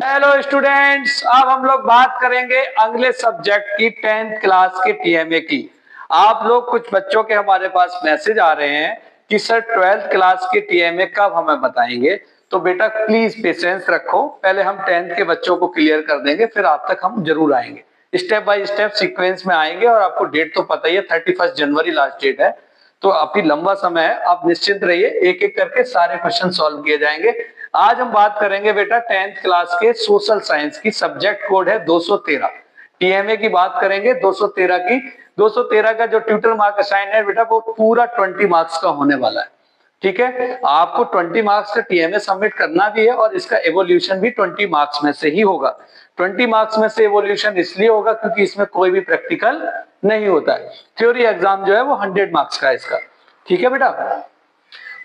Hello students, अब हम लोग बात करेंगे अगले सब्जेक्ट की 10th क्लास के टीएमए की। आप लोग कुछ बच्चों के हमारे पास मैसेज आ रहे हैं कि सर 12th क्लास के टीएमए कब हमें बताएंगे। तो बेटा प्लीज पेशेंस रखो, पहले हम 10th के बच्चों को क्लियर कर देंगे, फिर आप तक हम जरूर आएंगे। स्टेप बाय स्टेप सीक्वेंस में आएंगे और आपको डेट तो पता ही है, 31 जनवरी लास्ट डेट है, तो अभी लंबा समय है, आप निश्चिंत रहिए, एक एक करके सारे क्वेश्चन सॉल्व किए जाएंगे। आज हम बात करेंगे बेटा 10th क्लास के सोशल साइंस की, सब्जेक्ट कोड है 213। टीएमए की बात करेंगे 213 की। 213 का जो ट्यूटर मार्क असाइन है बेटा वो पूरा 20 मार्क्स का होने वाला है। ठीक है, आपको 20 मार्क्स का टीएमए सबमिट करना भी है और इसका एवोल्यूशन भी 20 मार्क्स में से ही होगा। 20 मार्क्स में से एवोल्यूशन इसलिए होगा क्योंकि इसमें कोई भी प्रैक्टिकल नहीं होता है। थ्योरी एग्जाम जो है वो 100 मार्क्स का है इसका। ठीक है बेटा,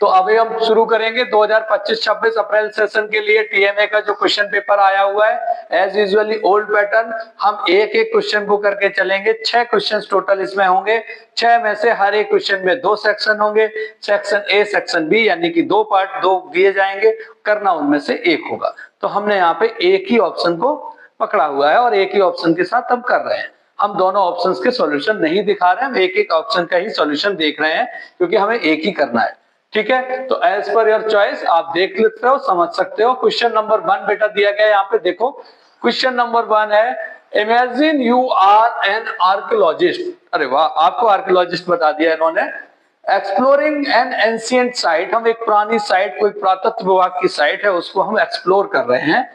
तो अभी हम शुरू करेंगे 2025-26 अप्रैल सेशन के लिए टीएमए का जो क्वेश्चन पेपर आया हुआ है। एज यूजुअली ओल्ड पैटर्न, हम एक एक क्वेश्चन को करके चलेंगे। 6 क्वेश्चन टोटल इसमें होंगे। 6 में से हर एक क्वेश्चन में 2 सेक्शन होंगे, सेक्शन ए सेक्शन बी, यानी कि 2 पार्ट 2 दिए जाएंगे, करना उनमें से एक होगा। तो हमने यहाँ पे एक ही ऑप्शन को पकड़ा हुआ है और एक ही ऑप्शन के साथ हम कर रहे हैं। हम दोनों ऑप्शंस के सॉल्यूशन नहीं दिखा रहे हैं, हम एक एक ऑप्शन का ही सॉल्यूशन देख रहे हैं क्योंकि हमें एक ही करना है। ठीक है, तो एज पर योर चॉइस आप देख लेते हो, समझ सकते हो। क्वेश्चन नंबर 1 बेटा दिया गया है यहाँ पे, देखो क्वेश्चन नंबर 1 है, imagine you are an archaeologist. अरे वाह, आपको आर्कियोलॉजिस्ट बता दिया इन्होंने। एक्सप्लोरिंग एन एंशिएंट साइट, हम एक पुरानी साइट, कोई पुरातत्व विभाग की साइट है, उसको हम एक्सप्लोर कर रहे हैं।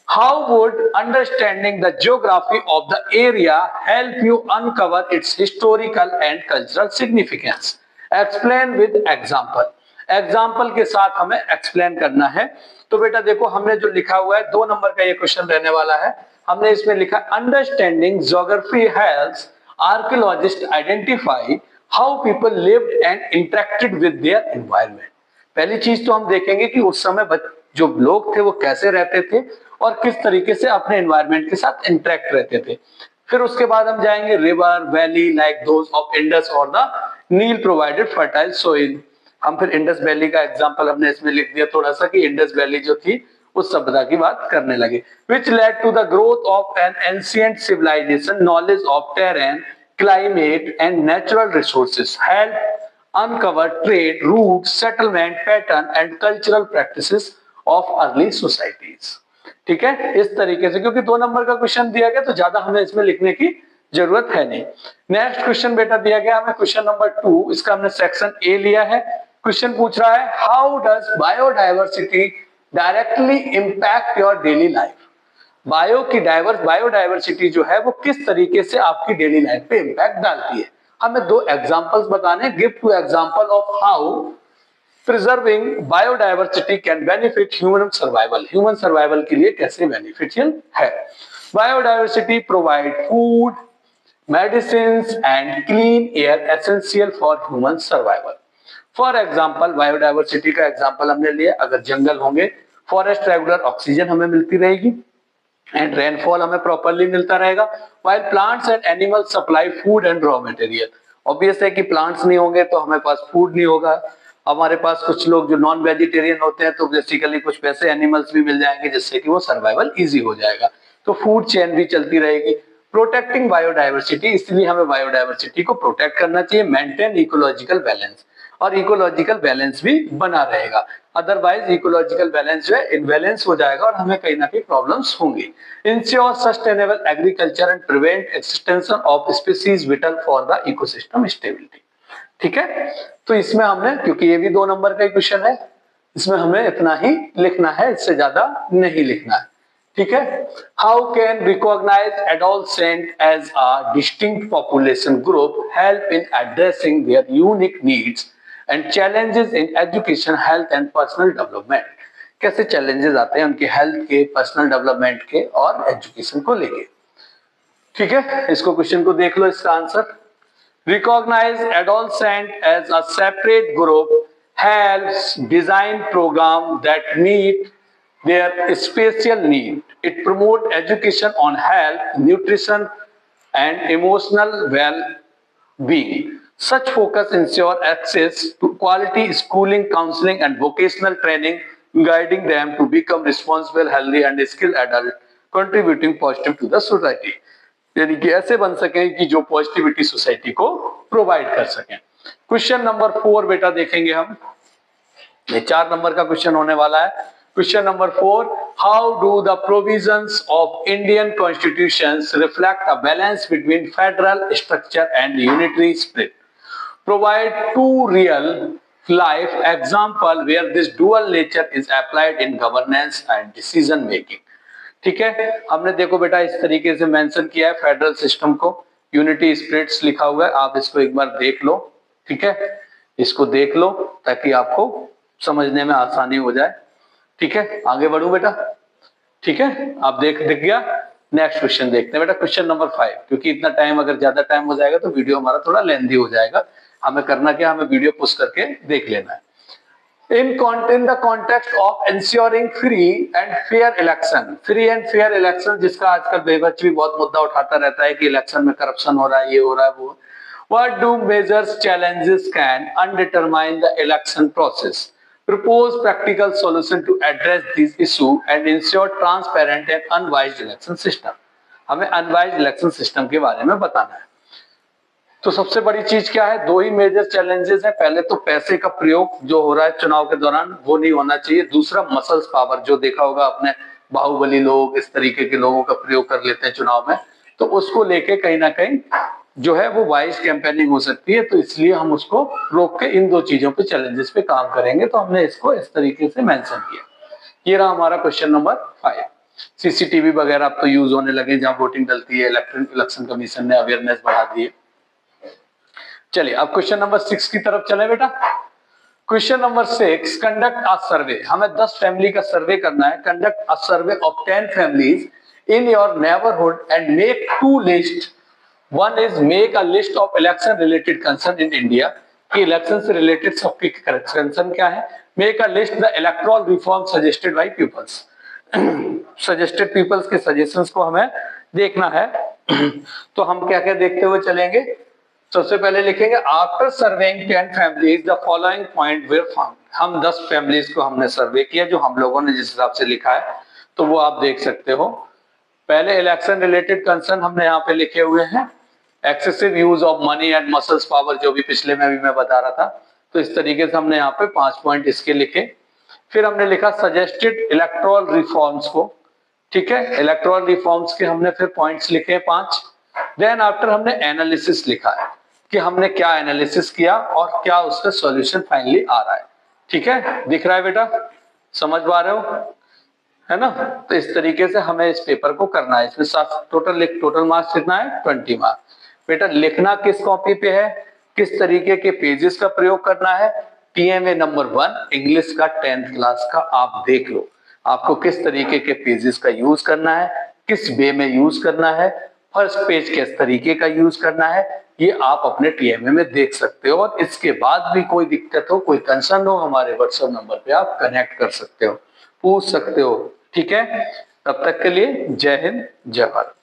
How would understanding the geography of the area help you uncover its historical and cultural significance? Explain with example. Example के साथ हमें एक्सप्लेन करना है। तो बेटा देखो, हमने जो लिखा हुआ है 2 नंबर का ये क्वेश्चन रहने वाला है। हमने इसमें लिखा understanding geography helps archaeologist identify how people lived and interacted with their environment. पहली चीज तो हम देखेंगे कि उस समय जो लोग थे वो कैसे रहते थे और किस तरीके से अपने एनवायरनमेंट के साथ इंटरेक्ट रहते थे। फिर उसके बाद हम जाएंगे river valley like those of Indus और the Nile provided fertile soil. हम फिर इंडस वैली का एग्जांपल हमने इसमें लिख दिया थोड़ा सा कि इंडस वैली जो थी उस सभ्यता की बात करने लगे। Which led to the growth of an ancient civilisation, knowledge of terrain, climate and natural resources, help uncover trade routes, settlement pattern and cultural practices of early societies। ठीक है, इस तरीके से, क्योंकि 2 नंबर का क्वेश्चन दिया गया तो ज्यादा हमें इसमें लिखने की जरूरत है नहीं। नेक्स्ट क्वेश्चन बेटा दिया गया हमें क्वेश्चन नंबर 2, इसका हमने सेक्शन ए लिया है। क्वेश्चन पूछ रहा है how does biodiversity directly impact your daily life. Biodiversity जो है वो किस तरीके से आपकी डेली लाइफ पे इंपैक्ट डालती है। हमें 2 एग्जांपल्स बताने, give 2 example of how preserving biodiversity can benefit human survival. Human survival के लिए कैसे बेनिफिशियल है। Biodiversity provide food, medicines and clean air essential for human survival. For example, biodiversity का एग्जांपल हमने लिया, अगर जंगल होंगे, फॉरेस्ट रेगुलर ऑक्सीजन हमें मिलती रहेगी एंड रेनफॉल हमें प्रॉपर्ली मिलता रहेगा, while plants and animals supply food and raw material. Obvious है कि प्लांट्स नहीं होंगे तो हमारे पास फूड नहीं होगा। हमारे पास कुछ लोग जो नॉन वेजिटेरियन होते हैं तो बेसिकली कुछ वैसे एनिमल्स भी मिल जाएंगे जिससे कि वो सर्वाइवल इजी हो जाएगा, तो फूड चेन भी चलती रहेगी। प्रोटेक्टिंग बायोडायवर्सिटी, इसलिए हमें बायोडायवर्सिटी को प्रोटेक्ट करना चाहिए। मेंटेन इकोलॉजिकल बैलेंस, और इकोलॉजिकल बैलेंस भी बना रहेगा, अदरवाइज इकोलॉजिकल बैलेंस जो है इनबैलेंस हो जाएगा और हमें कहीं ना कहीं प्रॉब्लम्स होंगी। Ensure sustainable agriculture and prevent extension of species whittle for the ecosystem stability. ठीक है, तो इसमें हमने, क्योंकि ये भी 2 नंबर का क्वेश्चन है, इसमें हमें इतना ही लिखना है, इससे ज्यादा नहीं लिखना है। ठीक है, how can recognise adolescent as a distinct population group help in addressing their unique needs and challenges in education, health and personal development. कैसे चैलेंजेस आते हैं उनके हेल्थ के, पर्सनल डेवलपमेंट के और एजुकेशन को लेके। ठीक है, इसको क्वेश्चन को देख लो, इसका answer recognize adolescent as a separate group helps design program that meet their special need. It promote education on health, nutrition and emotional well-being. Such focus ensure access to quality schooling, counseling and vocational training guiding them to become responsible, healthy and skilled adult contributing positive to the society। यानी कि ऐसे बन सके कि जो positivity society को provide कर सके। क्वेश्चन नंबर 4 बेटा देखेंगे हम, ये 4 नंबर का क्वेश्चन होने वाला है। Question number 4, how do the provisions of Indian constitution reflect a balance between federal structure and unitary spirit? Provide 2 real life example where this dual nature is applied in governance and decision making। ठीक है, हमने देखो बेटा इस तरीके से mention किया है फेडरल सिस्टम को, यूनिटी स्पिरिट्स लिखा हुआ है, आप इसको एक बार देख लो। ठीक है, इसको देख लो ताकि आपको समझने में आसानी हो जाए। ठीक है, आगे बढ़ू बेटा। ठीक है, आप दिख गया। नेक्स्ट क्वेश्चन देखते हैं बेटा, क्वेश्चन नंबर 5। क्योंकि इतना टाइम, अगर ज्यादा टाइम हो जाएगा तो वीडियो हमारा थोड़ा लेंथी हो जाएगा। हमें करना क्या, हमें वीडियो पुश करके देख लेना है। In the context of ensuring free and fair election, free and fair election जिसका आजकल बेबच भी बहुत मुद्दा उठाता रहता है कि इलेक्शन में करप्शन हो रहा है, ये हो रहा है, वो। What do measures challenges can undetermine the election process? Propose practical solution to address these issue and ensure transparent and unbiased election system। हमें unbiased election system के बारे में बताना है। तो सबसे बड़ी चीज क्या है, 2 ही मेजर चैलेंजेस है। पहले तो पैसे का प्रयोग जो हो रहा है चुनाव के दौरान वो नहीं होना चाहिए। दूसरा मसल्स पावर, जो देखा होगा आपने, बाहुबली लोग, इस तरीके के लोगों का प्रयोग कर लेते हैं चुनाव में, तो उसको लेके कहीं ना कहीं जो है वो वाइज कैंपेनिंग हो सकती है। तो इसलिए हम उसको रोक के इन 2 चीजों पे, चैलेंजेस पे काम करेंगे। तो हमने इसको इस तरीके से मेंशन किया। ये रहा हमारा क्वेश्चन नंबर 5। सीसीटीवी वगैरह अब तो यूज होने लगे जहां वोटिंग डलती है, इलेक्शन कमीशन ने अवेयरनेस बढ़ा दी है। चलिए अब क्वेश्चन नंबर 6 की तरफ चले बेटा। Question number 6, conduct a survey. हमें 10 फैमिली का सर्वे करना है। Conduct a survey of 10 families in your neighbourhood and make 2 list. One is make a list of election related concern in India, कि election से रिलेटेड सबके concern क्या है। Make a list the electoral reform suggested by peoples. Suggested peoples के suggestions को हमें देखना है। तो हम क्या क्या देखते हुए चलेंगे। सबसे पहले लिखेंगे, after surveying 10 families the following point were found. हम 10 फैमिलीज को हमने सर्वे किया, जो हम लोगों ने जिस हिसाब से लिखा है तो वो आप देख सकते हो। पहले इलेक्शन रिलेटेड कंसर्न हमने यहाँ पे लिखे हुए हैं। Excessive use of money and muscles power, जो भी पिछले में भी मैं बता रहा था। तो इस तरीके से हमने यहाँ पे 5 पॉइंट इसके लिखे। फिर हमने लिखा सजेस्टेड इलेक्टोरल रिफॉर्म्स को। ठीक है, इलेक्टोरल रिफॉर्म्स के हमने फिर पॉइंट्स लिखे 5। देन आफ्टर हमने एनालिसिस लिखा है कि हमने क्या एनालिसिस किया और क्या उसका सॉल्यूशन फाइनली आ रहा है। ठीक है, दिख रहा है बेटा, समझ पा रहे हो, है ना। तो इस तरीके से हमें इस पेपर को करना है। इसमें टोटल मार्क्स कितना है, 20 मार्क्स। बेटा लिखना किस कॉपी पे है, किस तरीके के पेजेस का प्रयोग करना है। टीएमए नंबर 1 इंग्लिश का 10th क्लास का आप देख लो, आपको किस तरीके के पेजेस का यूज करना है, किस वे में यूज करना है, फर्स्ट पेज किस तरीके का यूज करना है, ये आप अपने टीएमए में देख सकते हो। और इसके बाद भी कोई दिक्कत हो, कोई कंसर्न हो, हमारे व्हाट्सएप नंबर पे आप कनेक्ट कर सकते हो, पूछ सकते हो। ठीक है, तब तक के लिए जय हिंद, जय भारत।